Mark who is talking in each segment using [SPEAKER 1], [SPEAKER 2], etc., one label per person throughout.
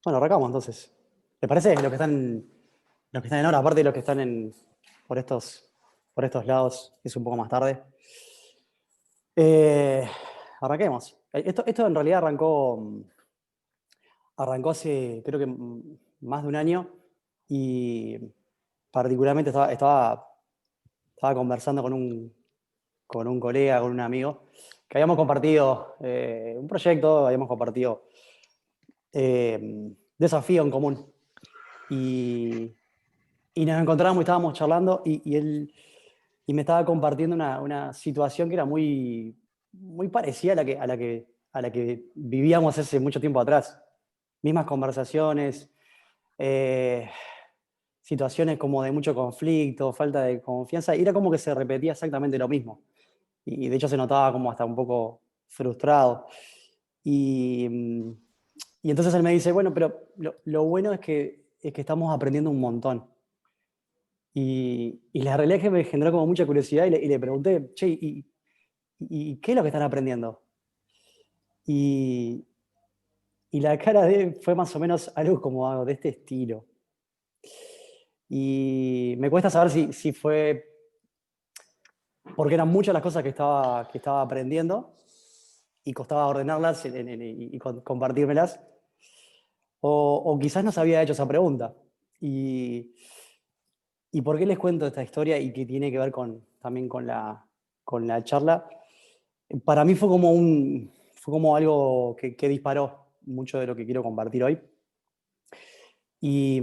[SPEAKER 1] Bueno, arrancamos entonces. ¿Les parece? Los que están en hora, aparte de los que están por estos, por estos lados, es un poco más tarde. Eh, Arranquemos. Esto en realidad arrancó hace, creo que más de un año y particularmente estaba conversando con un colega, con un amigo, que habíamos compartido un proyecto, habíamos compartido desafío en común. Y, y nos encontramos y estábamos charlando y me estaba compartiendo una situación que era muy parecida a la que vivíamos hace mucho tiempo atrás. Mismas conversaciones, eh, situaciones como de mucho conflicto, falta de confianza, y era como que se repetía exactamente lo mismo. Y de hecho se notaba como hasta un poco frustrado. Y, mm, y entonces él me dice, bueno, pero lo bueno es que estamos aprendiendo un montón. Y la realidad es que me generó como mucha curiosidad y le pregunté, che, ¿y qué es lo que están aprendiendo? Y, y la cara de él fue más o menos algo como de este estilo. Y me cuesta saber si fue porque eran muchas las cosas que estaba aprendiendo y costaba ordenarlas y compartírmelas, o quizás no se había hecho esa pregunta. Y, ¿Y por qué les cuento esta historia y que tiene que ver también con la charla? Para mí fue como algo que disparó mucho de lo que quiero compartir hoy. Y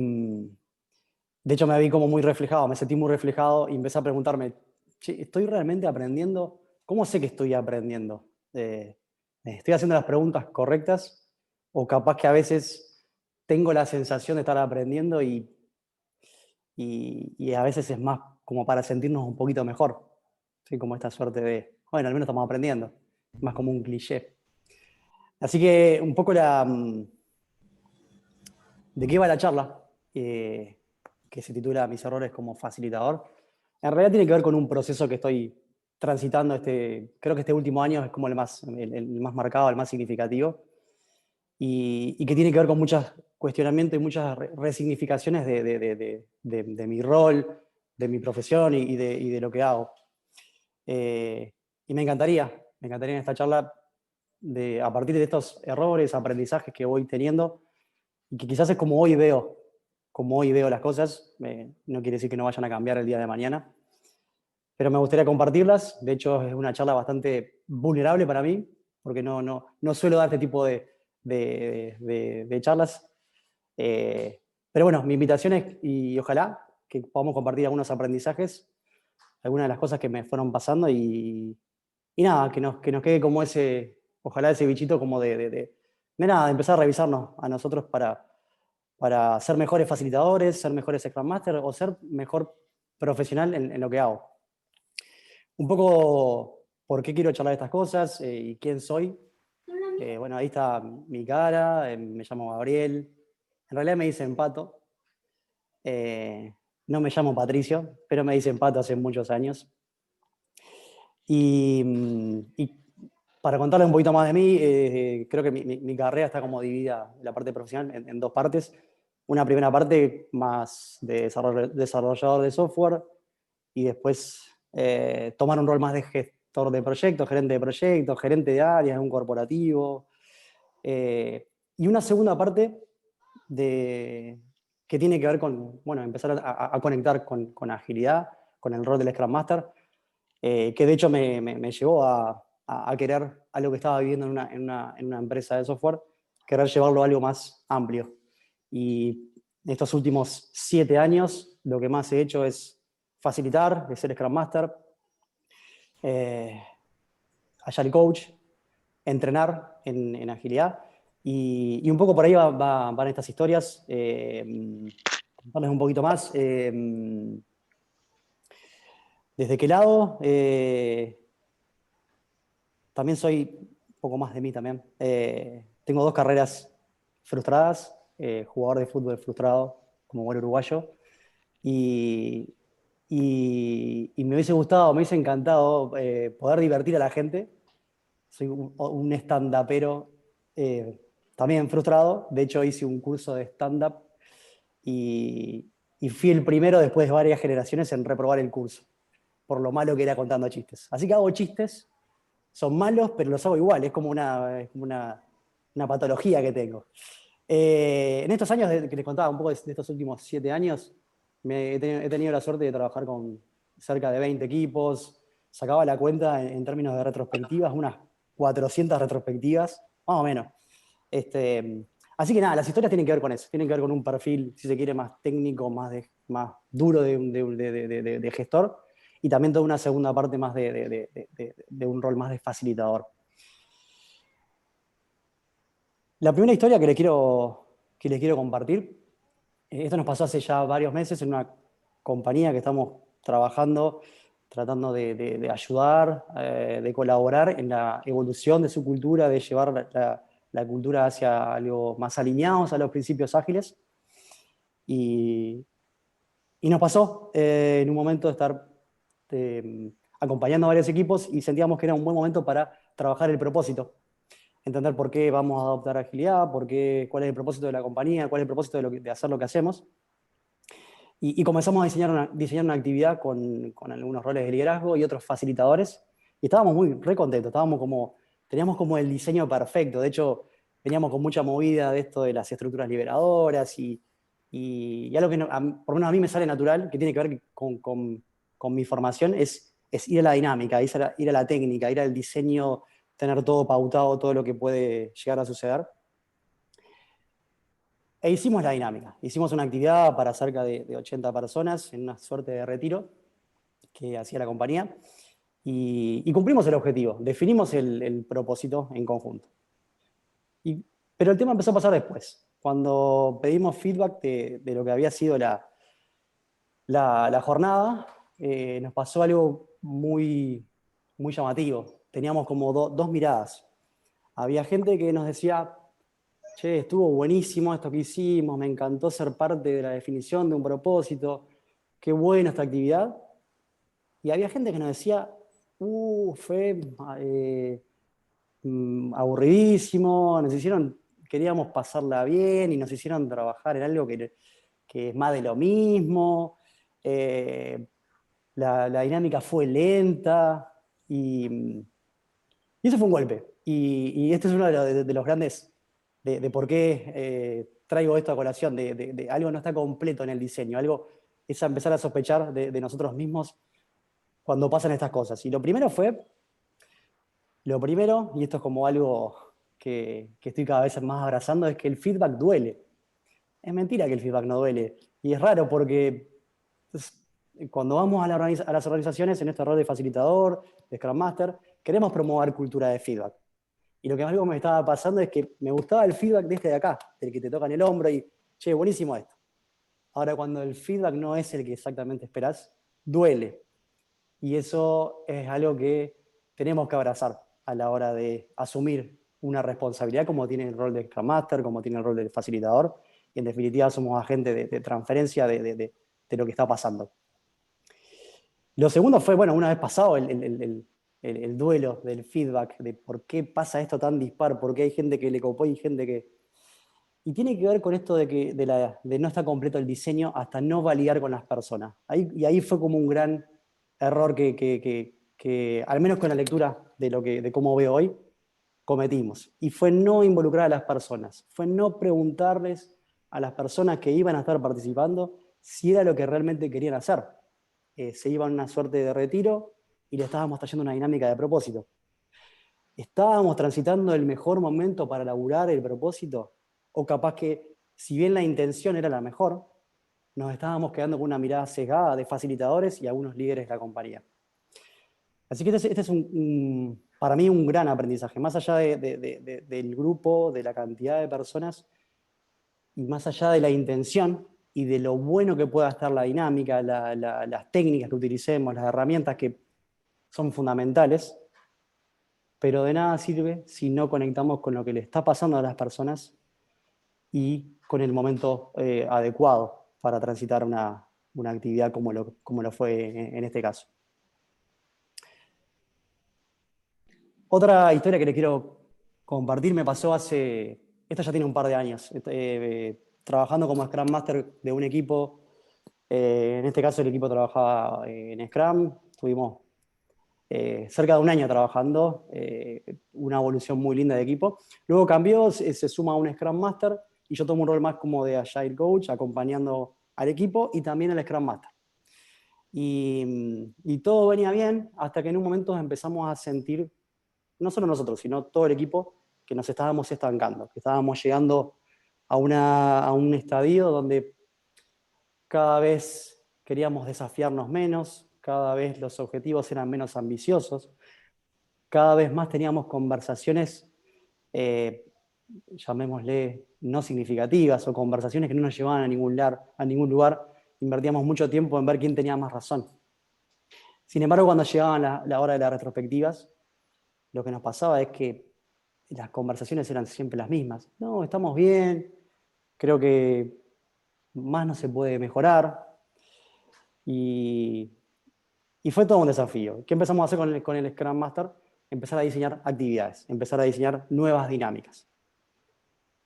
[SPEAKER 1] de hecho me vi como muy reflejado, me sentí muy reflejado y empecé a preguntarme, che, ¿estoy realmente aprendiendo? ¿Cómo sé que estoy aprendiendo? ¿Estoy haciendo las preguntas correctas? ¿O capaz que a veces tengo la sensación de estar aprendiendo y a veces es más como para sentirnos un poquito mejor? ¿Sí? Como esta suerte de, bueno, al menos estamos aprendiendo. Más como un cliché. Así que un poco de qué va la charla, que se titula Mis errores como facilitador. En realidad tiene que ver con un proceso que estoy transitando. Creo que este último año es como el más marcado, el más significativo, y que tiene que ver con muchos cuestionamientos y muchas resignificaciones de mi rol, de mi profesión y de lo que hago. Eh, y me encantaría en esta charla, a partir de estos errores, aprendizajes que voy teniendo, y que quizás es como hoy veo las cosas. No quiere decir que no vayan a cambiar el día de mañana, pero me gustaría compartirlas. De hecho, es una charla bastante vulnerable para mí, porque no suelo dar este tipo de charlas. Pero bueno, mi invitación es, y ojalá que podamos compartir algunos aprendizajes, algunas de las cosas que me fueron pasando y nada, que nos quede como ojalá ese bichito como de nada, de empezar a revisarnos a nosotros para ser mejores facilitadores, ser mejores Scrum Master o ser mejor profesional en lo que hago. Un poco por qué quiero charlar de estas cosas y quién soy. Bueno, ahí está mi cara, me llamo Gabriel. En realidad me dicen Pato. Eh, no me llamo Patricio, pero me dicen Pato hace muchos años. Y para contarles un poquito más de mí, creo que mi carrera está como dividida, la parte profesional, en dos partes. Una primera parte más de desarrollador de software y después tomar un rol más de gestor de proyectos, gerente de áreas en un corporativo. Y una segunda parte de, que tiene que ver con, bueno, empezar a conectar con agilidad, con el rol del Scrum Master, que de hecho me llevó a querer algo que estaba viviendo en una empresa de software, querer llevarlo a algo más amplio. Y en estos últimos 7 años lo que más he hecho es facilitar, de ser Scrum Master, eh, Agile Coach, entrenar en agilidad. Y un poco por ahí van estas historias. Contarles un poquito más. ¿Desde qué lado? También soy un poco más de mí también. Tengo 2 carreras frustradas, jugador de fútbol frustrado como buen uruguayo, y, y me hubiese gustado, me hubiese encantado poder divertir a la gente. Soy un stand-upero también frustrado. De hecho, hice un curso de stand-up y fui el primero después de varias generaciones en reprobar el curso, por lo malo que era contando chistes. Así que hago chistes, son malos, pero los hago igual, es como una patología que tengo. En estos años, que les contaba un poco de estos últimos 7 años, he tenido la suerte de trabajar con cerca de 20 equipos, sacaba la cuenta en términos de retrospectivas, unas 400 retrospectivas, más o menos. Así que nada, las historias tienen que ver con eso, tienen que ver con un perfil, si se quiere, más técnico, más duro de gestor, y también toda una segunda parte más de un rol más de facilitador. La primera historia que les quiero compartir, esto nos pasó hace ya varios meses en una compañía que estamos trabajando, tratando de ayudar, de colaborar en la evolución de su cultura, de llevar la cultura hacia algo más alineados a los principios ágiles. Y nos pasó en un momento de estar acompañando a varios equipos y sentíamos que era un buen momento para trabajar el propósito, entender por qué vamos a adoptar agilidad, cuál es el propósito de la compañía, cuál es el propósito de hacer lo que hacemos. Y comenzamos a diseñar una actividad con algunos roles de liderazgo y otros facilitadores. Y estábamos muy re contentos, teníamos como el diseño perfecto. De hecho, veníamos con mucha movida de esto de las estructuras liberadoras y algo que por lo menos a mí me sale natural, que tiene que ver con mi formación, es ir a la dinámica, ir a la técnica, ir al diseño, tener todo pautado, todo lo que puede llegar a suceder. E hicimos la dinámica. Hicimos una actividad para cerca de 80 personas en una suerte de retiro que hacía la compañía y cumplimos el objetivo, definimos el propósito en conjunto. Pero el tema empezó a pasar después, cuando pedimos feedback de lo que había sido la jornada, nos pasó algo muy, muy llamativo. Teníamos como dos miradas. Había gente que nos decía: che, estuvo buenísimo esto que hicimos, me encantó ser parte de la definición de un propósito, qué buena esta actividad. Y había gente que nos decía: fue aburridísimo, queríamos pasarla bien y nos hicieron trabajar en algo que es más de lo mismo, la dinámica fue lenta y eso fue un golpe. Y este es uno de los grandes de por qué traigo esto a colación, de algo no está completo en el diseño, algo es a empezar a sospechar de nosotros mismos cuando pasan estas cosas. Y lo primero, y esto es como algo que estoy cada vez más abrazando, es que el feedback duele. Es mentira que el feedback no duele. Y es raro porque cuando vamos a las organizaciones en este rol de facilitador, de Scrum Master, queremos promover cultura de feedback. Y lo que algo me estaba pasando es que me gustaba el feedback de este de acá, del que te toca en el hombro y, che, buenísimo esto. Ahora, cuando el feedback no es el que exactamente esperás, duele. Y eso es algo que tenemos que abrazar a la hora de asumir una responsabilidad, como tiene el rol de Scrum Master, como tiene el rol del facilitador. Y en definitiva somos agentes de transferencia de lo que está pasando. Lo segundo fue, bueno, una vez pasado el duelo del feedback, de por qué pasa esto tan dispar, por qué hay gente que le copó y gente que... Y tiene que ver con esto de no estar completo el diseño hasta no validar con las personas. Ahí fue como un gran error que al menos con la lectura de cómo veo hoy, cometimos. Y fue no involucrar a las personas, fue no preguntarles a las personas que iban a estar participando si era lo que realmente querían hacer. Se iban a una suerte de retiro y le estábamos trayendo una dinámica de propósito. ¿Estábamos transitando el mejor momento para laburar el propósito? O capaz que, si bien la intención era la mejor, nos estábamos quedando con una mirada sesgada de facilitadores y algunos líderes de la compañía. Así que este es para mí un gran aprendizaje, más allá del grupo, de la cantidad de personas, y más allá de la intención y de lo bueno que pueda estar la dinámica, las técnicas que utilicemos, las herramientas que son fundamentales, pero de nada sirve si no conectamos con lo que le está pasando a las personas y con el momento adecuado para transitar una actividad como lo fue en este caso. Otra historia que les quiero compartir me pasó hace Esto ya tiene un par de años. Trabajando como Scrum Master de un equipo, en este caso el equipo trabajaba en Scrum, tuvimos cerca de un año trabajando, una evolución muy linda de equipo. Luego cambió, se suma a un Scrum Master y yo tomo un rol más como de Agile Coach, acompañando al equipo y también al Scrum Master. Y todo venía bien hasta que en un momento empezamos a sentir, no solo nosotros, sino todo el equipo, que nos estábamos estancando, que estábamos llegando a un estadio donde cada vez queríamos desafiarnos menos, cada vez los objetivos eran menos ambiciosos, cada vez más teníamos conversaciones, llamémosle, no significativas o conversaciones que no nos llevaban a ningún lugar. Invertíamos mucho tiempo en ver quién tenía más razón. Sin embargo, cuando llegaba la hora de las retrospectivas, lo que nos pasaba es que las conversaciones eran siempre las mismas. No, estamos bien, creo que más no se puede mejorar. Y, y fue todo un desafío. ¿Qué empezamos a hacer con el Scrum Master? Empezar a diseñar actividades, empezar a diseñar nuevas dinámicas.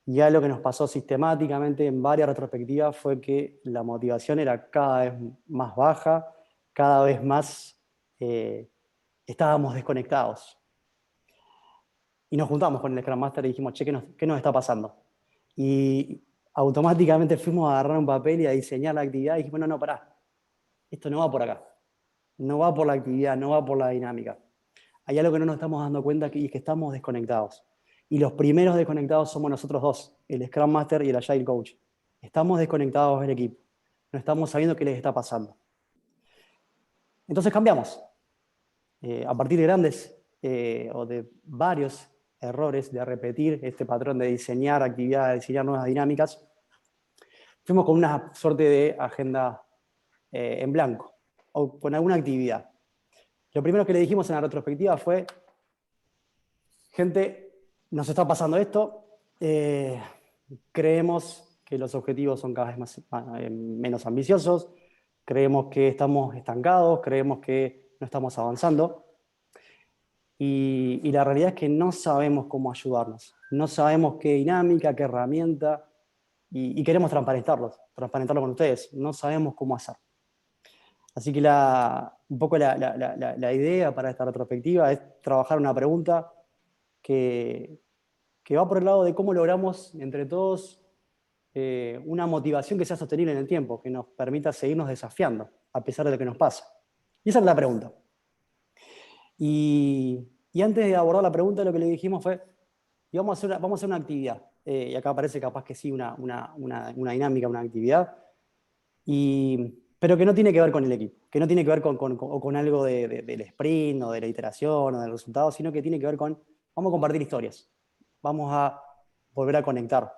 [SPEAKER 1] Ya lo que nos pasó sistemáticamente en varias retrospectivas fue que la motivación era cada vez más baja, cada vez más estábamos desconectados. Y nos juntamos con el Scrum Master y dijimos, che, ¿qué nos está pasando? Y automáticamente fuimos a agarrar un papel y a diseñar la actividad y dijimos, no, pará, esto no va por acá. No va por la actividad, no va por la dinámica. Hay algo que no nos estamos dando cuenta y es que estamos desconectados. Y los primeros desconectados somos nosotros dos, el Scrum Master y el Agile Coach. Estamos desconectados del equipo. No estamos sabiendo qué les está pasando. Entonces cambiamos. A partir de grandes o de varios errores de repetir este patrón de diseñar actividades, diseñar nuevas dinámicas, fuimos con una suerte de agenda en blanco o con alguna actividad. Lo primero que le dijimos en la retrospectiva fue, gente, nos está pasando esto, creemos que los objetivos son cada vez menos ambiciosos, creemos que estamos estancados, creemos que no estamos avanzando. Y la realidad es que no sabemos cómo ayudarnos, no sabemos qué dinámica, qué herramienta, y queremos transparentarlo con ustedes, no sabemos cómo hacer. Así que un poco la idea para esta retrospectiva es trabajar una pregunta que va por el lado de cómo logramos entre todos una motivación que sea sostenible en el tiempo, que nos permita seguirnos desafiando a pesar de lo que nos pasa. Y esa es la pregunta. Y antes de abordar la pregunta, lo que le dijimos fue, vamos a hacer una actividad. Y acá aparece capaz que sí una dinámica, una actividad, pero que no tiene que ver con el equipo, que no tiene que ver con algo del sprint o de la iteración o del resultado, sino que tiene que ver vamos a compartir historias, vamos a volver a conectar.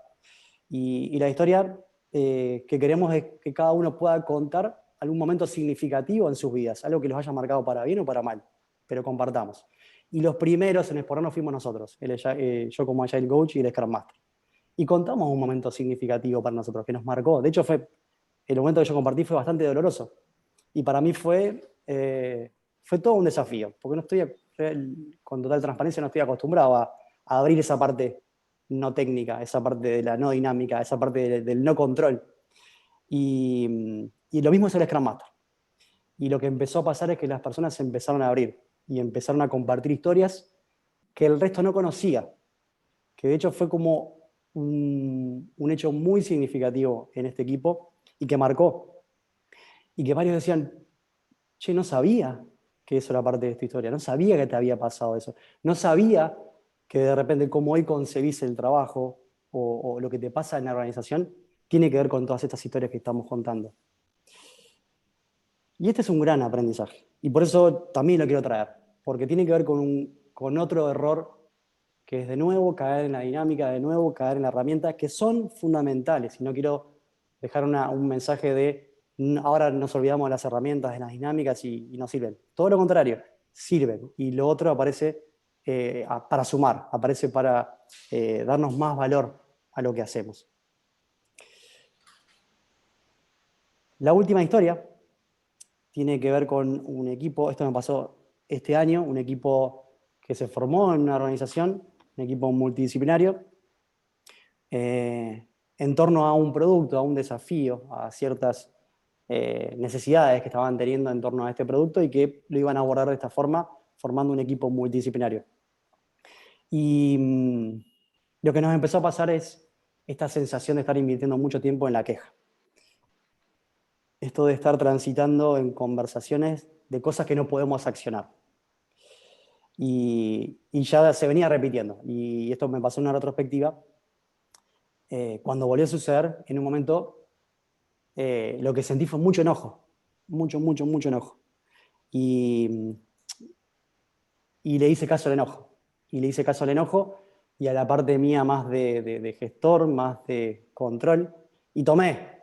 [SPEAKER 1] Y la historia que queremos es que cada uno pueda contar algún momento significativo en sus vidas, algo que los haya marcado para bien o para mal, pero compartamos. Y los primeros en exponernos fuimos nosotros, yo como Agile Coach y el Scrum Master. Y contamos un momento significativo para nosotros, que nos marcó. De hecho, el momento que yo compartí fue bastante doloroso. Y para mí fue todo un desafío, porque no estoy, con total transparencia, no estoy acostumbrado a abrir esa parte no técnica, esa parte de la no dinámica, esa parte del no control. Y lo mismo es el Scrum Master. Y lo que empezó a pasar es que las personas se empezaron a abrir y empezaron a compartir historias que el resto no conocía, que de hecho fue como un hecho muy significativo en este equipo y que marcó. Y que varios decían, che, no sabía que eso era parte de esta historia, no sabía que te había pasado eso, no sabía que de repente como hoy concebís el trabajo o lo que te pasa en la organización tiene que ver con todas estas historias que estamos contando. Y este es un gran aprendizaje. Y por eso también lo quiero traer, porque tiene que ver con otro error que es de nuevo caer en la dinámica, de nuevo caer en la herramienta, que son fundamentales. Y no quiero dejar un mensaje de ahora nos olvidamos de las herramientas, de las dinámicas y no sirven. Todo lo contrario, sirven. Y lo otro aparece para sumar, aparece para darnos más valor a lo que hacemos. La última historia tiene que ver con un equipo, esto me pasó este año, un equipo que se formó en una organización, un equipo multidisciplinario, en torno a un producto, a un desafío, a ciertas necesidades que estaban teniendo en torno a este producto y que lo iban a abordar de esta forma, formando un equipo multidisciplinario. Y lo que nos empezó a pasar es esta sensación de estar invirtiendo mucho tiempo en la queja. Esto de estar transitando en conversaciones de cosas que no podemos accionar. Y ya se venía repitiendo. Y esto me pasó en una retrospectiva. Cuando volvió a suceder, en un momento, lo que sentí fue mucho enojo. Mucho, mucho, mucho enojo. Y, y le hice caso al enojo. Y le hice caso al enojo y a la parte mía más de gestor, más de control. Y tomé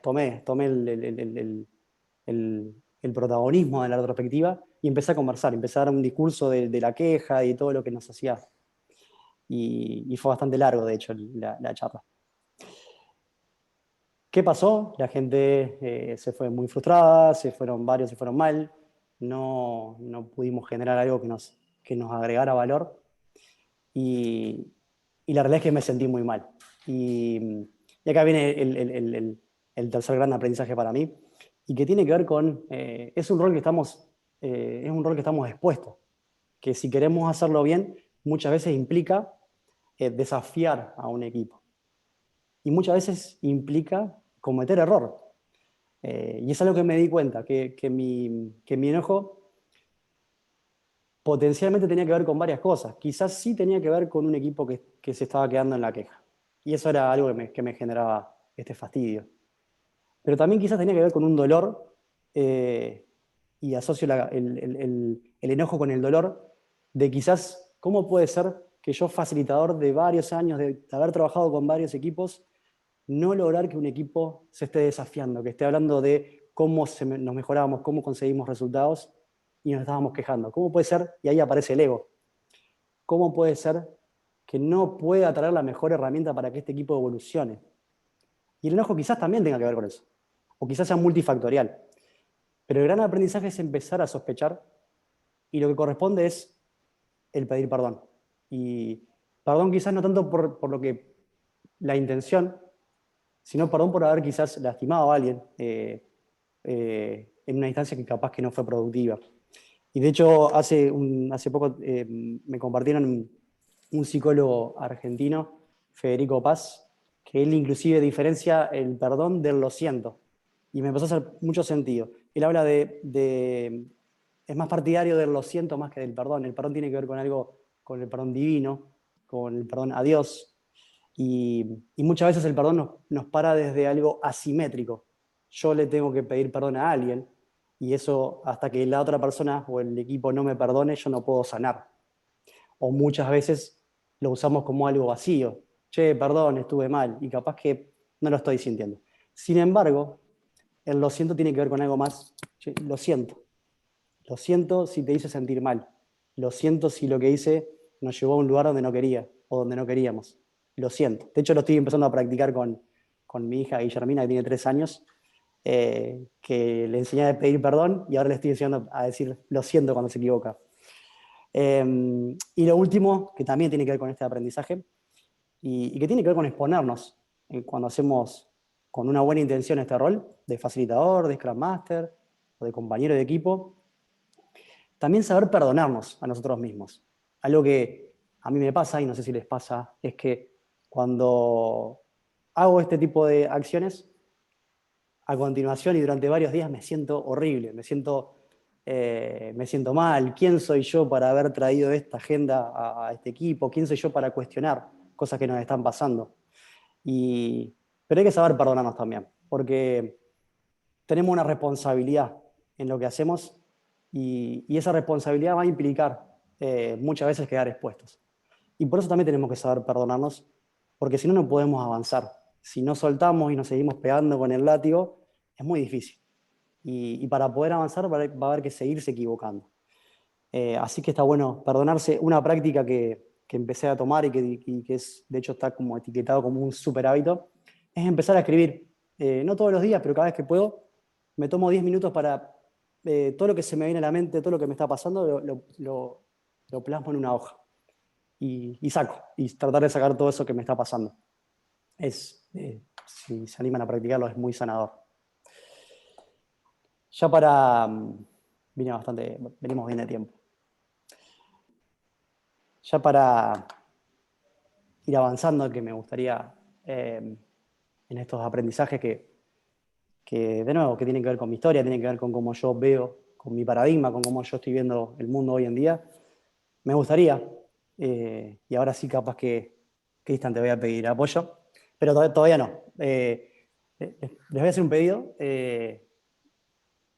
[SPEAKER 1] el protagonismo de la retrospectiva y empecé a conversar, empecé a dar un discurso de la queja y todo lo que nos hacía. Y fue bastante largo, de hecho, la charla. ¿Qué pasó? La gente se fue muy frustrada, varios se fueron mal, no pudimos generar algo que nos agregara valor y la realidad es que me sentí muy mal. Y acá viene el tercer gran aprendizaje para mí y que tiene que ver con, es un rol es un rol que estamos expuestos, que si queremos hacerlo bien, muchas veces implica desafiar a un equipo. Y muchas veces implica cometer error. Y es algo que me di cuenta, que mi enojo potencialmente tenía que ver con varias cosas. Quizás sí tenía que ver con un equipo que se estaba quedando en la queja. Y eso era algo que me generaba este fastidio. Pero también quizás tenía que ver con un dolor, y asocio el enojo con el dolor, de quizás cómo puede ser que yo, facilitador de varios años, de haber trabajado con varios equipos, no lograr que un equipo se esté desafiando, que esté hablando de cómo nos mejorábamos, cómo conseguimos resultados y nos estábamos quejando. ¿Cómo puede ser? Y ahí aparece el ego. ¿Cómo puede ser que no pueda traer la mejor herramienta para que este equipo evolucione? Y el enojo quizás también tenga que ver con eso, o quizás sea multifactorial. Pero el gran aprendizaje es empezar a sospechar y lo que corresponde es el pedir perdón. Y perdón quizás no tanto por lo que la intención, sino perdón por haber quizás lastimado a alguien en una instancia que capaz que no fue productiva. Y de hecho, hace poco me compartieron un psicólogo argentino, Federico Paz, que él inclusive diferencia el perdón del lo siento. Y me empezó a hacer mucho sentido. Él habla es más partidario del lo siento más que del perdón. El perdón tiene que ver con algo, con el perdón divino, con el perdón a Dios. Y muchas veces el perdón nos para desde algo asimétrico. Yo le tengo que pedir perdón a alguien y eso hasta que la otra persona o el equipo no me perdone, yo no puedo sanar. O muchas veces lo usamos como algo vacío. Che, perdón, estuve mal y capaz que no lo estoy sintiendo. Sin embargo, el lo siento tiene que ver con algo más. Che, lo siento. Lo siento si te hice sentir mal. Lo siento si lo que hice nos llevó a un lugar donde no quería o donde no queríamos. Lo siento. De hecho, lo estoy empezando a practicar con mi hija Guillermina, que tiene 3 años, que le enseñé a pedir perdón y ahora le estoy enseñando a decir lo siento cuando se equivoca. Y lo último, que también tiene que ver con este aprendizaje y que tiene que ver con exponernos cuando hacemos con una buena intención este rol de facilitador, de Scrum Master o de compañero de equipo, también saber perdonarnos a nosotros mismos. Algo que a mí me pasa, y no sé si les pasa, es que cuando hago este tipo de acciones, a continuación y durante varios días me siento horrible, me siento mal. ¿Quién soy yo para haber traído esta agenda a este equipo? ¿Quién soy yo para cuestionar cosas que nos están pasando? Pero hay que saber perdonarnos también, porque tenemos una responsabilidad en lo que hacemos y esa responsabilidad va a implicar muchas veces quedar expuestos. Y por eso también tenemos que saber perdonarnos, porque si no, no podemos avanzar. Si no soltamos y nos seguimos pegando con el látigo, es muy difícil. Y para poder avanzar va a haber que seguirse equivocando. Así que está bueno perdonarse. Una práctica que empecé a tomar y que es, de hecho está como etiquetado como un super hábito, es empezar a escribir. No todos los días, pero cada vez que puedo, me tomo 10 minutos para todo lo que se me viene a la mente, todo lo que me está pasando, lo plasmo en una hoja y saco, y tratar de sacar todo eso que me está pasando. si se animan a practicarlo, es muy sanador. Ya para... venimos bien de tiempo. Ya para ir avanzando, que me gustaría en estos aprendizajes de nuevo, que tienen que ver con mi historia, tienen que ver con cómo yo veo, con mi paradigma, con cómo yo estoy viendo el mundo hoy en día, me gustaría, y ahora sí capaz que, Cristian, te voy a pedir apoyo, pero todavía no. Les voy a hacer un pedido,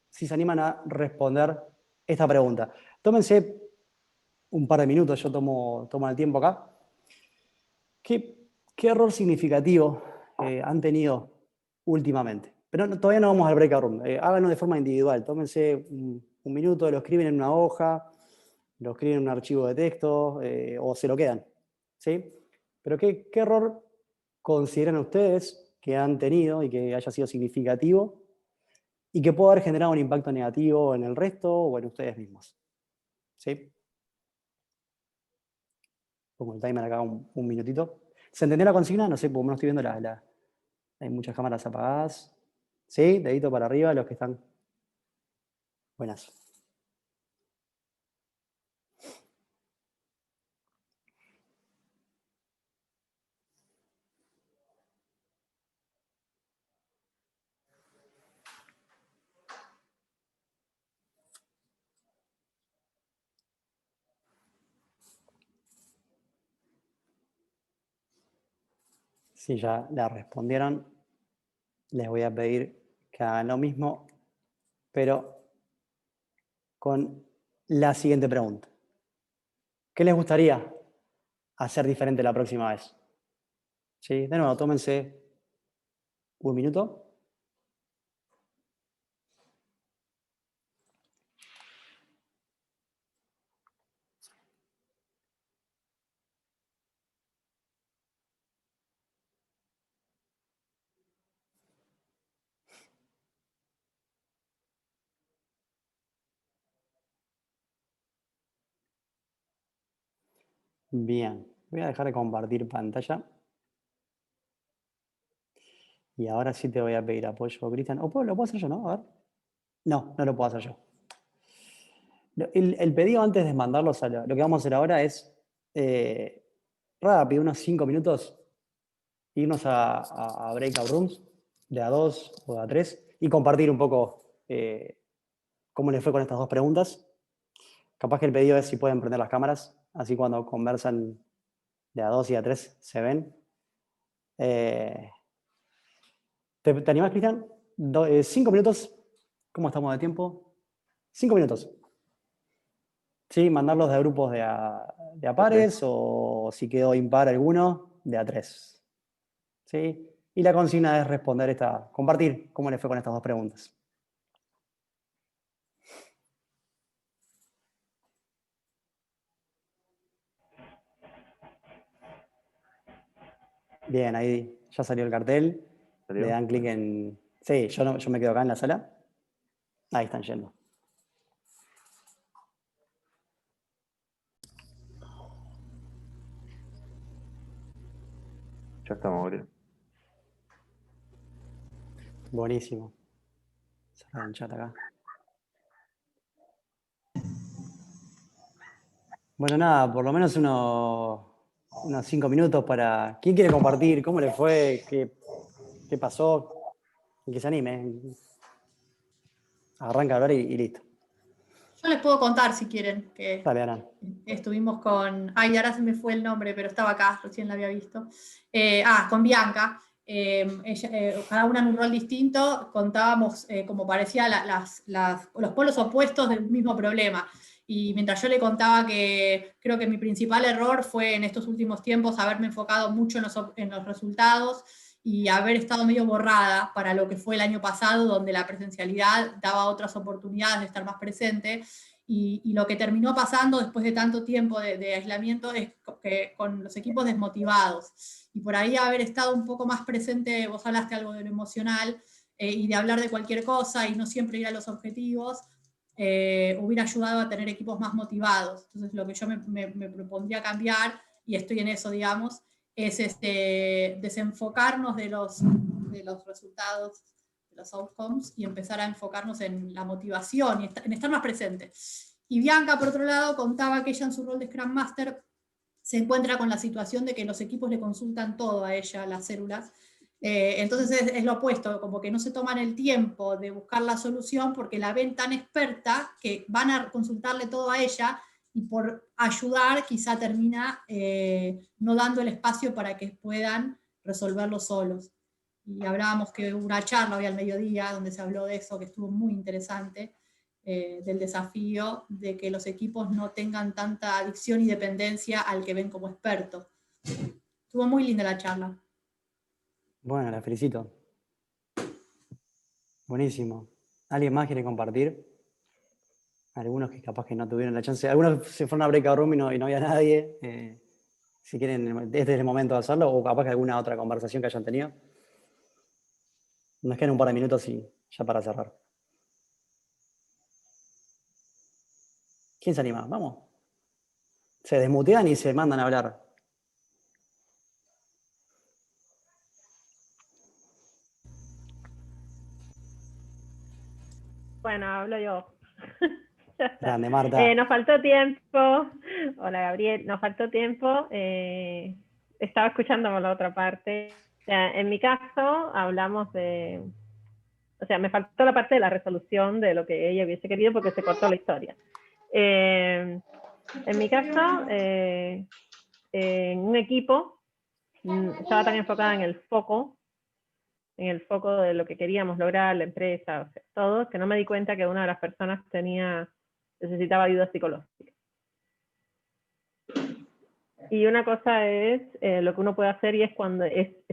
[SPEAKER 1] si se animan a responder esta pregunta. Tómense un par de minutos, yo tomo el tiempo acá. ¿Qué error significativo han tenido últimamente? Pero todavía no vamos al breakout room. Háganlo de forma individual. Tómense un minuto, lo escriben en una hoja, lo escriben en un archivo de texto o se lo quedan. ¿Sí? Pero ¿qué error consideran ustedes que han tenido y que haya sido significativo y que puede haber generado un impacto negativo en el resto o en ustedes mismos? ¿Sí? Pongo el timer acá un minutito. ¿Se entendió la consigna? No sé, porque no estoy viendo hay muchas cámaras apagadas. ¿Sí? Dedito para arriba, los que están. Buenas. Si ya la respondieron, les voy a pedir que hagan lo mismo, pero con la siguiente pregunta. ¿Qué les gustaría hacer diferente la próxima vez? ¿Sí? De nuevo, tómense un minuto. Bien, voy a dejar de compartir pantalla. Y ahora sí te voy a pedir apoyo, Cristian. ¿O lo puedo hacer yo, no? A ver. No, no lo puedo hacer yo. El pedido antes de mandarlos lo que vamos a hacer ahora es rápido, unos 5 minutos, irnos a breakout rooms de A2 o de A3 y compartir un poco cómo les fue con estas dos preguntas. Capaz que el pedido es si pueden prender las cámaras, así cuando conversan de A2 y A3 se ven. ¿Te animás, Cristian? 5 minutos. ¿Cómo estamos de tiempo? 5 minutos. Sí, mandarlos de grupos de a pares o si quedó impar alguno, de a tres. ¿Sí? Y la consigna es compartir cómo les fue con estas dos preguntas. Bien, ahí ya salió el cartel.
[SPEAKER 2] ¿Salió?
[SPEAKER 1] Le dan clic en... Sí, yo me quedo acá en la sala. Ahí están yendo.
[SPEAKER 2] Ya estamos, Gabriel.
[SPEAKER 1] Buenísimo. Cerrar el chat acá. Bueno, nada, por lo menos unos 5 minutos para... ¿Quién quiere compartir? ¿Cómo le fue? ¿Qué pasó? Y que se anime. Arranca a hablar y listo.
[SPEAKER 3] Yo les puedo contar si quieren, que
[SPEAKER 1] Dale, Aran.
[SPEAKER 3] estuvimos con... Ay, ahora se me fue el nombre, pero estaba acá, recién la había visto. Con Bianca. Cada una en un rol distinto, contábamos como parecía los polos opuestos del mismo problema. Y mientras yo le contaba que creo que mi principal error fue en estos últimos tiempos haberme enfocado mucho en los resultados y haber estado medio borrada para lo que fue el año pasado, donde la presencialidad daba otras oportunidades de estar más presente. Y lo que terminó pasando después de tanto tiempo de aislamiento es que con los equipos desmotivados. Y por ahí haber estado un poco más presente, vos hablaste algo de lo emocional, y de hablar de cualquier cosa y no siempre ir a los objetivos, hubiera ayudado a tener equipos más motivados. Entonces lo que yo me propondría cambiar, y estoy en eso, digamos, es desenfocarnos de los resultados, de los outcomes, y empezar a enfocarnos en la motivación y en estar más presente. Y Bianca, por otro lado, contaba que ella en su rol de Scrum Master se encuentra con la situación de que los equipos le consultan todo a ella, las células. Entonces es lo opuesto, como que no se toman el tiempo de buscar la solución porque la ven tan experta que van a consultarle todo a ella, y por ayudar quizá termina no dando el espacio para que puedan resolverlo solos. Y hablábamos que hubo una charla hoy al mediodía donde se habló de eso, que estuvo muy interesante, del desafío de que los equipos no tengan tanta adicción y dependencia al que ven como experto. Estuvo muy linda la charla.
[SPEAKER 1] Bueno, la felicito. Buenísimo. ¿Alguien más quiere compartir? Algunos que capaz que no tuvieron la chance. Algunos se fueron a breakout room y no había nadie. Si quieren, este es el momento de hacerlo, o capaz que alguna otra conversación que hayan tenido. Nos quedan un par de minutos y ya para cerrar. ¿Quién se anima? Vamos. Se desmutean y se mandan a hablar.
[SPEAKER 2] Bueno, hablo yo.
[SPEAKER 1] Grande, Marta.
[SPEAKER 2] Nos faltó tiempo. Hola, Gabriel. Nos faltó tiempo. Estaba escuchando por la otra parte. O sea, en mi caso, hablamos de... O sea, me faltó la parte de la resolución de lo que ella hubiese querido porque se cortó la historia. En mi caso, en un equipo, estaba tan enfocada en el foco de lo que queríamos lograr, la empresa, o sea, todo, que no me di cuenta que una de las personas necesitaba ayuda psicológica. Y una cosa es lo que uno puede hacer, y es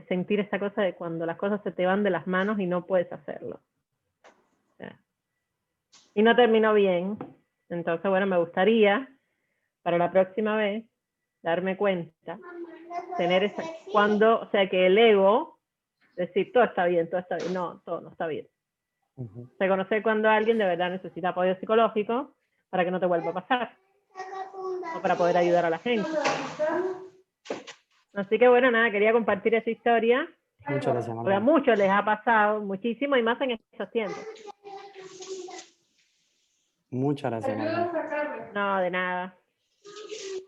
[SPEAKER 2] sentir esa cosa de cuando las cosas se te van de las manos y no puedes hacerlo. O sea, y no terminó bien. Entonces, bueno, me gustaría, para la próxima vez, darme cuenta, tener o sea, que el ego, decir, todo está bien, no, todo no está bien. Reconocer cuando alguien de verdad necesita apoyo psicológico para que no te vuelva a pasar, o para poder ayudar a la gente. Así que bueno, nada, quería compartir esa historia.
[SPEAKER 1] Muchas gracias, Marta.
[SPEAKER 2] A muchos les ha pasado muchísimo, y más en estos tiempos.
[SPEAKER 1] Muchas gracias, Marta.
[SPEAKER 2] No, de nada.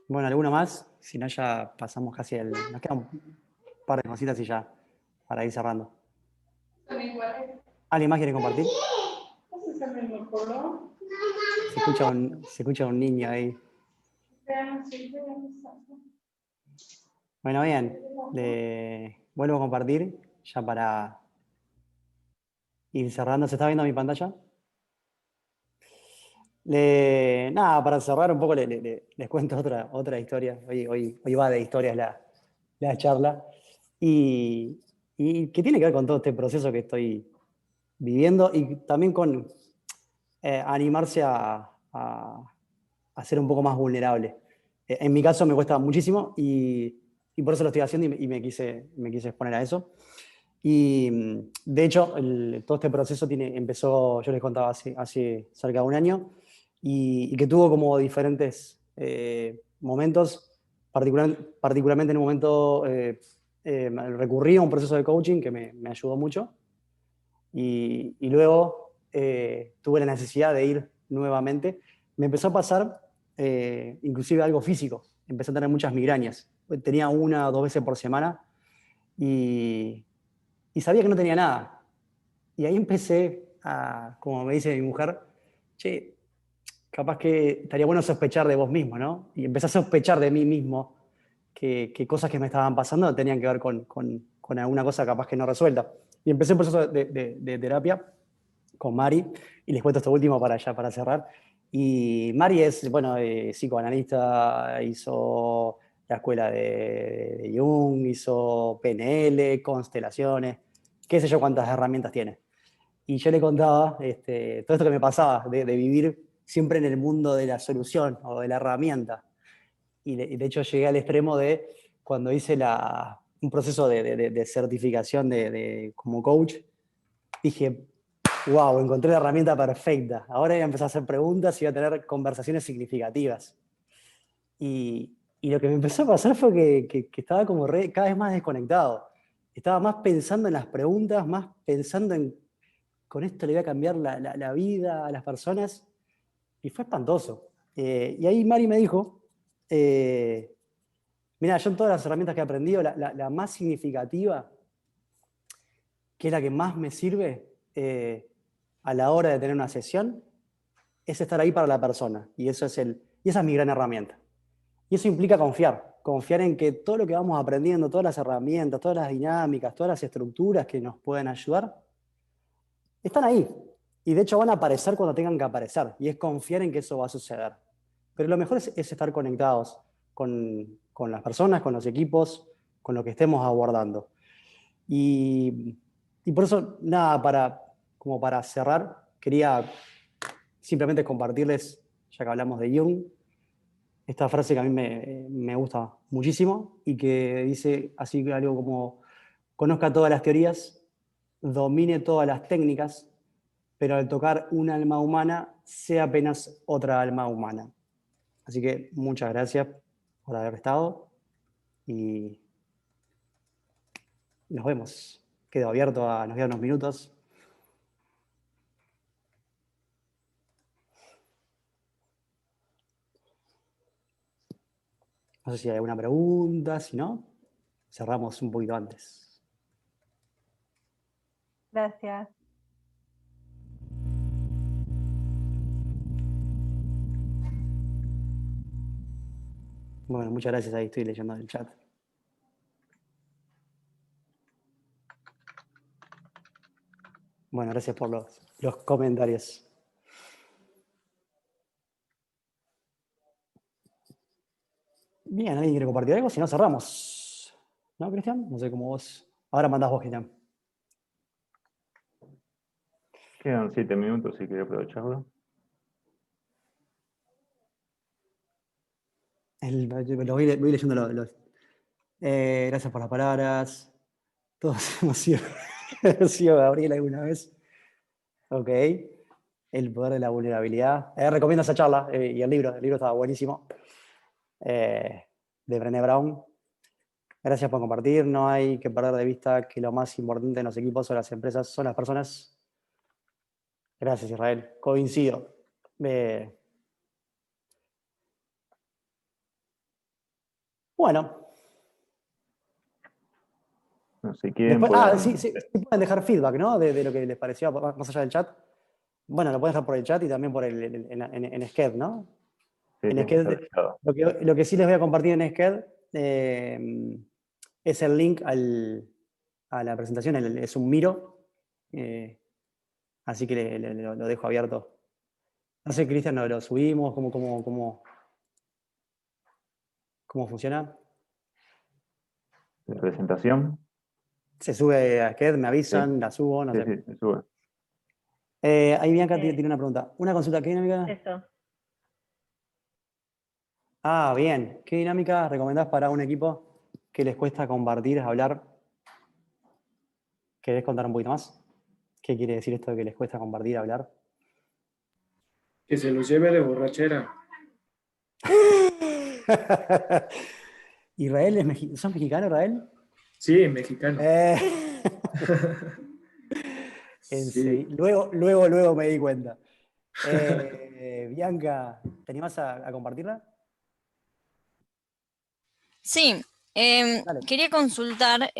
[SPEAKER 1] Bueno, ¿alguno más? Si no, ya pasamos casi al... Nos quedan un par de cositas y ya, para ir cerrando. ¿Alguien más quiere compartir? Se escucha un niño ahí. Bueno, bien. Vuelvo a compartir ya para ir cerrando. ¿Se está viendo mi pantalla? Nada, para cerrar un poco les cuento otra historia. Hoy va de historias la charla. Y que tiene que ver con todo este proceso que estoy viviendo, y también con animarse a ser un poco más vulnerable. En mi caso me cuesta muchísimo y por eso lo estoy haciendo, y me quise exponer a eso. Y de hecho, todo este proceso empezó, yo les contaba, hace cerca de un año, y que tuvo como diferentes momentos, particularmente en un momento recurrí a un proceso de coaching que me ayudó mucho, y luego tuve la necesidad de ir nuevamente. Me empezó a pasar inclusive algo físico, empecé a tener muchas migrañas, tenía 1 o 2 veces por semana, y sabía que no tenía nada. Y ahí empecé como me dice mi mujer, che, capaz que estaría bueno sospechar de vos mismo, ¿no? Y empecé a sospechar de mí mismo que cosas que me estaban pasando tenían que ver con alguna cosa capaz que no resuelta. Y empecé un proceso de terapia con Mari, y les cuento esto último para cerrar. Y Mari es, bueno, psicoanalista, hizo la escuela de Jung, hizo PNL, constelaciones, qué sé yo cuántas herramientas tiene. Y yo le contaba todo esto que me pasaba, de vivir siempre en el mundo de la solución o de la herramienta. Y de hecho llegué al extremo de cuando hice un proceso de certificación como coach, dije, wow, encontré la herramienta perfecta. Ahora voy a empezar a hacer preguntas y voy a tener conversaciones significativas. Y Y lo que me empezó a pasar fue que estaba como cada vez más desconectado. Estaba más pensando en las preguntas, más pensando en, con esto le voy a cambiar la vida a las personas. Y fue espantoso. Y ahí Mari me dijo, mira, yo en todas las herramientas que he aprendido, la más significativa, que es la que más me sirve a la hora de tener una sesión, es estar ahí para la persona. Y esa es mi gran herramienta. Y eso implica confiar en que todo lo que vamos aprendiendo, todas las herramientas, todas las dinámicas, todas las estructuras que nos pueden ayudar, están ahí. Y de hecho van a aparecer cuando tengan que aparecer. Y es confiar en que eso va a suceder. Pero lo mejor es estar conectados con las personas, con los equipos, con lo que estemos abordando. Y por eso, nada, como para cerrar, quería simplemente compartirles, ya que hablamos de Jung, esta frase que a mí me gusta muchísimo y que dice así algo como: conozca todas las teorías, domine todas las técnicas, pero al tocar un alma humana, sea apenas otra alma humana. Así que muchas gracias por haber estado y nos vemos. Quedo abierto nos quedan unos minutos. No sé si hay alguna pregunta, si no, cerramos un poquito antes.
[SPEAKER 2] Gracias.
[SPEAKER 1] Bueno, muchas gracias, ahí estoy leyendo el chat. Bueno, gracias por los comentarios. Bien, ¿alguien quiere compartir algo? Si no, cerramos. ¿No, Cristian? No sé cómo vos. Ahora mandás vos, Cristian.
[SPEAKER 4] Quedan 7 minutos si quiere aprovecharlo.
[SPEAKER 1] Voy leyendo gracias por las palabras. Todos hemos sido Gabriel alguna vez. Ok. El poder de la vulnerabilidad. Recomiendo esa charla y el libro. El libro estaba buenísimo. De Brené Brown. Gracias por compartir. No hay que perder de vista que lo más importante en los equipos o las empresas son las personas. Gracias, Israel. Coincido. Bueno.
[SPEAKER 4] No sé, quieren
[SPEAKER 1] Después, sí, pueden dejar feedback, ¿no? De lo que les pareció más allá del chat. Bueno, lo pueden dejar por el chat y también por en Sked, ¿no?
[SPEAKER 4] Sí,
[SPEAKER 1] En Sked, lo que sí les voy a compartir en Sked es el link a la presentación, es un Miro, así que lo dejo abierto. No sé, Cristian, ¿lo subimos? ¿Cómo funciona?
[SPEAKER 4] ¿La presentación?
[SPEAKER 1] Se sube a Sked, me avisan, la subo, no sé.
[SPEAKER 4] Sí, se sube.
[SPEAKER 1] Ahí Bianca tiene una pregunta. ¿Una consulta? ¿Qué dinámica?
[SPEAKER 2] Eso.
[SPEAKER 1] Ah, bien. ¿Qué dinámica recomendás para un equipo que les cuesta compartir, hablar? ¿Querés contar un poquito más? ¿Qué quiere decir esto de que les cuesta compartir, hablar?
[SPEAKER 5] Que se los lleve de borrachera.
[SPEAKER 1] ¿Israel ¿Sos mexicano, Israel?
[SPEAKER 5] Sí, mexicano. Sí.
[SPEAKER 1] Luego me di cuenta. Bianca, ¿te animás a compartirla?
[SPEAKER 6] Sí,
[SPEAKER 1] Dale.
[SPEAKER 6] quería consultar,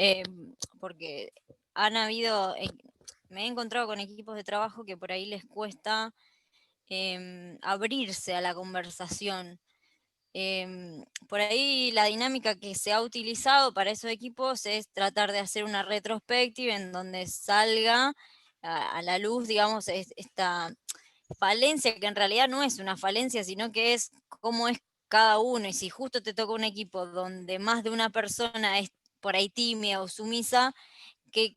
[SPEAKER 6] porque me he encontrado con equipos de trabajo que por ahí les cuesta abrirse a la conversación. Por ahí la dinámica que se ha utilizado para esos equipos es tratar de hacer una retrospectiva en donde salga a la luz, digamos, esta falencia, que en realidad no es una falencia, sino que es cómo es cada uno. Y si justo te toca un equipo donde más de una persona es por ahí tímida o sumisa, ¿qué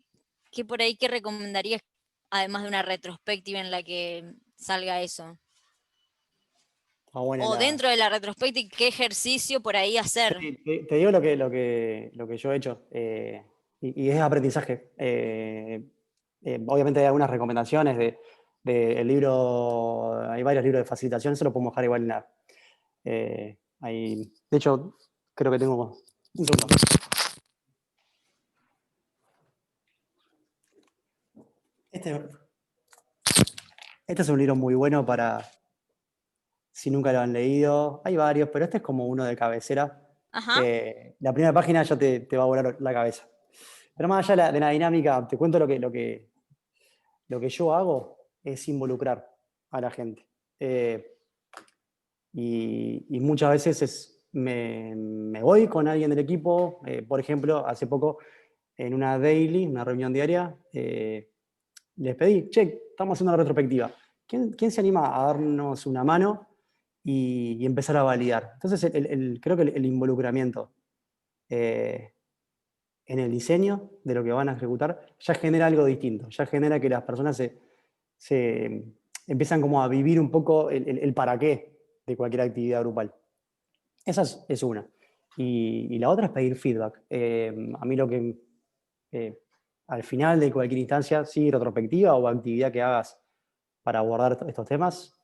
[SPEAKER 6] por ahí qué recomendarías, además de una retrospectiva en la que salga eso? O dentro de la retrospectiva, ¿qué ejercicio por ahí hacer?
[SPEAKER 1] Te digo lo que yo he hecho, y es aprendizaje. Obviamente hay algunas recomendaciones del libro, hay varios libros de facilitación, eso lo podemos dejar igual en de hecho, Creo que tengo un segundo. Este es un libro muy bueno para, si nunca lo han leído, hay varios, pero este es como uno de cabecera.
[SPEAKER 6] Ajá.
[SPEAKER 1] La primera página ya te va a volar la cabeza. Pero más allá de la dinámica, te cuento lo que yo hago es involucrar a la gente. Y muchas veces me voy con alguien del equipo. Por ejemplo, hace poco en una daily, una reunión diaria, les pedí, che, estamos haciendo una retrospectiva. ¿Quién se anima a darnos una mano y empezar a validar? Entonces, creo que el involucramiento en el diseño de lo que van a ejecutar ya genera algo distinto, ya genera que las personas se empiezan como a vivir un poco el para qué de cualquier actividad grupal. Esa es una. Y la otra es pedir feedback. A mí lo que al final de cualquier instancia, sí, retrospectiva o actividad que hagas para abordar estos temas,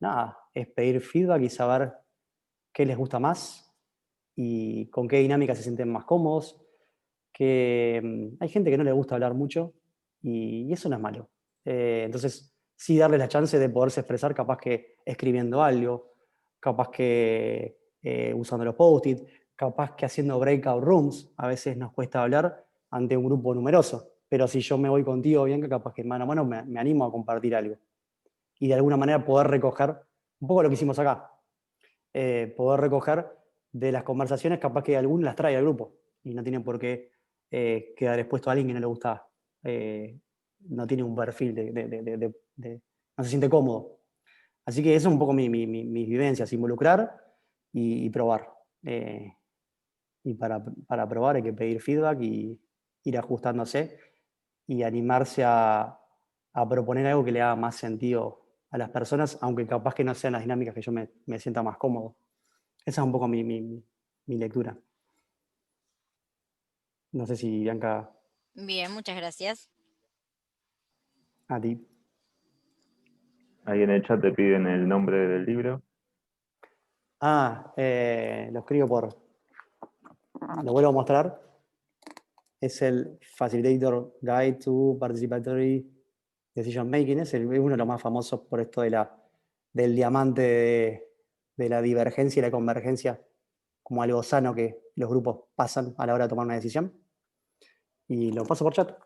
[SPEAKER 1] nada, es pedir feedback y saber qué les gusta más y con qué dinámica se sienten más cómodos. Que hay gente que no le gusta hablar mucho y eso no es malo. Entonces, sí darles la chance de poderse expresar, capaz que escribiendo algo, capaz que usando los post-it, capaz que haciendo breakout rooms. A veces nos cuesta hablar ante un grupo numeroso, pero si yo me voy contigo, Bianca, capaz que mano a mano me animo a compartir algo. Y de alguna manera poder recoger un poco lo que hicimos acá. Poder recoger de las conversaciones, capaz que alguno las trae al grupo y no tiene por qué quedar expuesto a alguien que no le gusta, no tiene un perfil no se siente cómodo. Así que eso es un poco mis vivencias, involucrar y probar. Y para probar hay que pedir feedback y ir ajustándose y animarse a proponer algo que le haga más sentido a las personas, aunque capaz que no sean las dinámicas que yo me sienta más cómodo. Esa es un poco mi lectura. No sé si Bianca,
[SPEAKER 6] Bien, muchas gracias.
[SPEAKER 1] a ti.
[SPEAKER 4] Ahí en el chat te piden el nombre del libro.
[SPEAKER 1] Lo escribo lo vuelvo a mostrar. Es el Facilitator Guide to Participatory Decision Making. Es uno de los más famosos por esto del diamante de la divergencia y la convergencia como algo sano que los grupos pasan a la hora de tomar una decisión. Y lo paso por chat.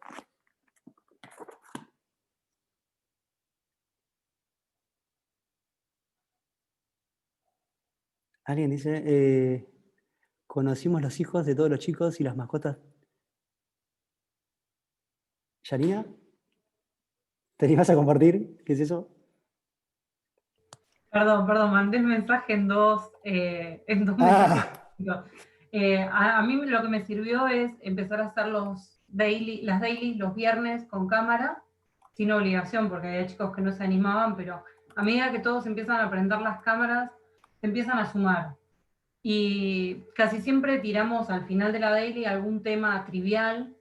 [SPEAKER 1] Alguien dice, conocimos los hijos de todos los chicos y las mascotas. ¿Yanina? ¿Te animás a compartir? ¿Qué es eso?
[SPEAKER 7] Perdón, mandé el mensaje en dos mensajes. A mí lo que me sirvió es empezar a hacer las dailies los viernes con cámara, sin obligación, porque había chicos que no se animaban, pero a medida que todos empiezan a prender las cámaras, se empiezan a sumar. Y casi siempre tiramos al final de la daily algún tema trivial.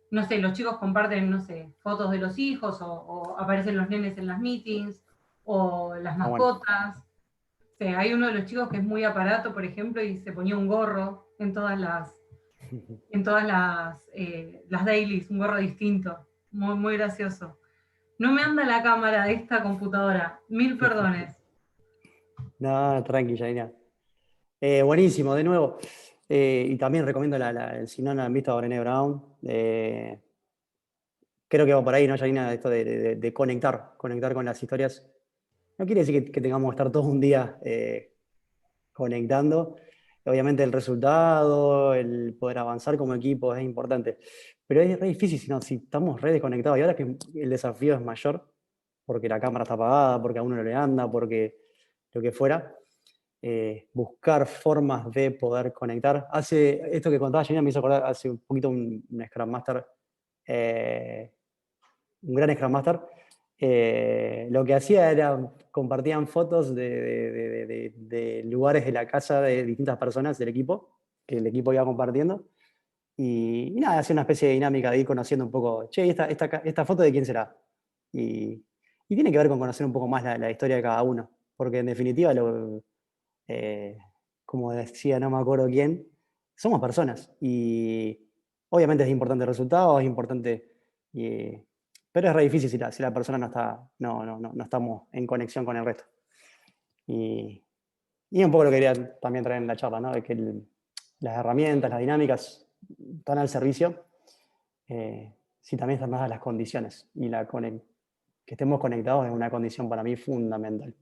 [SPEAKER 7] No sé, los chicos comparten, no sé, fotos de los hijos o aparecen los nenes en las meetings o las mascotas.
[SPEAKER 1] Bueno.
[SPEAKER 7] Sí, hay uno de los chicos que es muy aparato, por ejemplo, y se ponía un gorro en todas las dailies, un gorro distinto. Muy, muy gracioso. No me anda la cámara de esta computadora. 1000 perdones.
[SPEAKER 1] No, tranqui, Yanina. Buenísimo, de nuevo. Y también recomiendo, si no han visto a Brené Brown, creo que va por ahí, ¿no, Yanina? Esto de conectar con las historias. No quiere decir que tengamos que estar todo un día conectando. Obviamente el resultado, el poder avanzar como equipo es importante. Pero es re difícil si estamos re desconectados. Y ahora que el desafío es mayor, porque la cámara está apagada, porque a uno no le anda, porque lo que fuera, buscar formas de poder conectar. Esto que contaba Janina me hizo acordar hace un poquito un Scrum Master, un gran Scrum Master. Lo que hacía era, compartían fotos de lugares de la casa de distintas personas del equipo, que el equipo iba compartiendo. Y nada, hacía una especie de dinámica de ir conociendo un poco, che, esta foto de quién será. Y tiene que ver con conocer un poco más la historia de cada uno, porque en definitiva como decía, no me acuerdo quién, somos personas y obviamente es importante el resultado, es importante, pero es re difícil si la persona no estamos en conexión con el resto. Y un poco lo que quería también traer en la charla, ¿no? De que las herramientas, las dinámicas están al servicio, si también están dadas las condiciones. Y que estemos conectados es una condición para mí fundamental.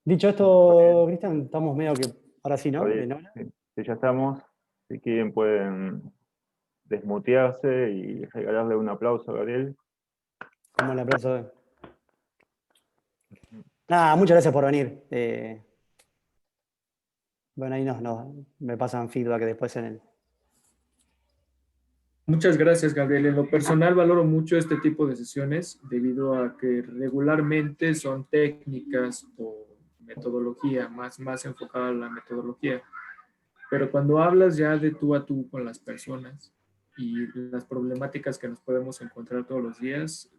[SPEAKER 1] Dicho esto, Cristian, estamos medio que, ahora sí, ¿no?
[SPEAKER 4] Oye, sí, ya estamos. Si quieren pueden desmutearse y regalarle un aplauso a Gabriel.
[SPEAKER 1] Como el aplauso. Nada, muchas gracias por venir. Bueno, ahí me pasan feedback después en el...
[SPEAKER 5] Muchas gracias, Gabriel. En lo personal valoro mucho este tipo de sesiones debido a que regularmente son técnicas o metodología, más enfocada a la metodología. Pero cuando hablas ya de tú a tú con las personas y las problemáticas que nos podemos encontrar todos los días,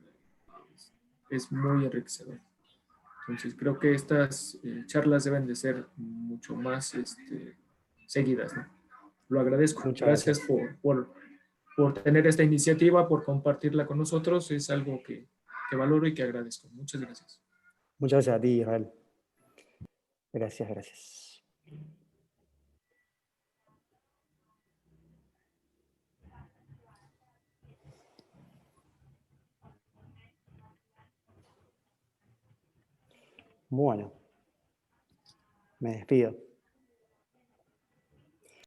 [SPEAKER 5] es muy enriquecedor. Entonces creo que estas charlas deben de ser mucho más seguidas, ¿no? Lo agradezco.
[SPEAKER 1] Muchas
[SPEAKER 5] Gracias
[SPEAKER 1] gracias.
[SPEAKER 5] por tener esta iniciativa, por compartirla con nosotros. Es algo que valoro y que agradezco. Muchas gracias.
[SPEAKER 1] Muchas gracias a ti, Israel. Gracias, gracias. Bueno, me despido.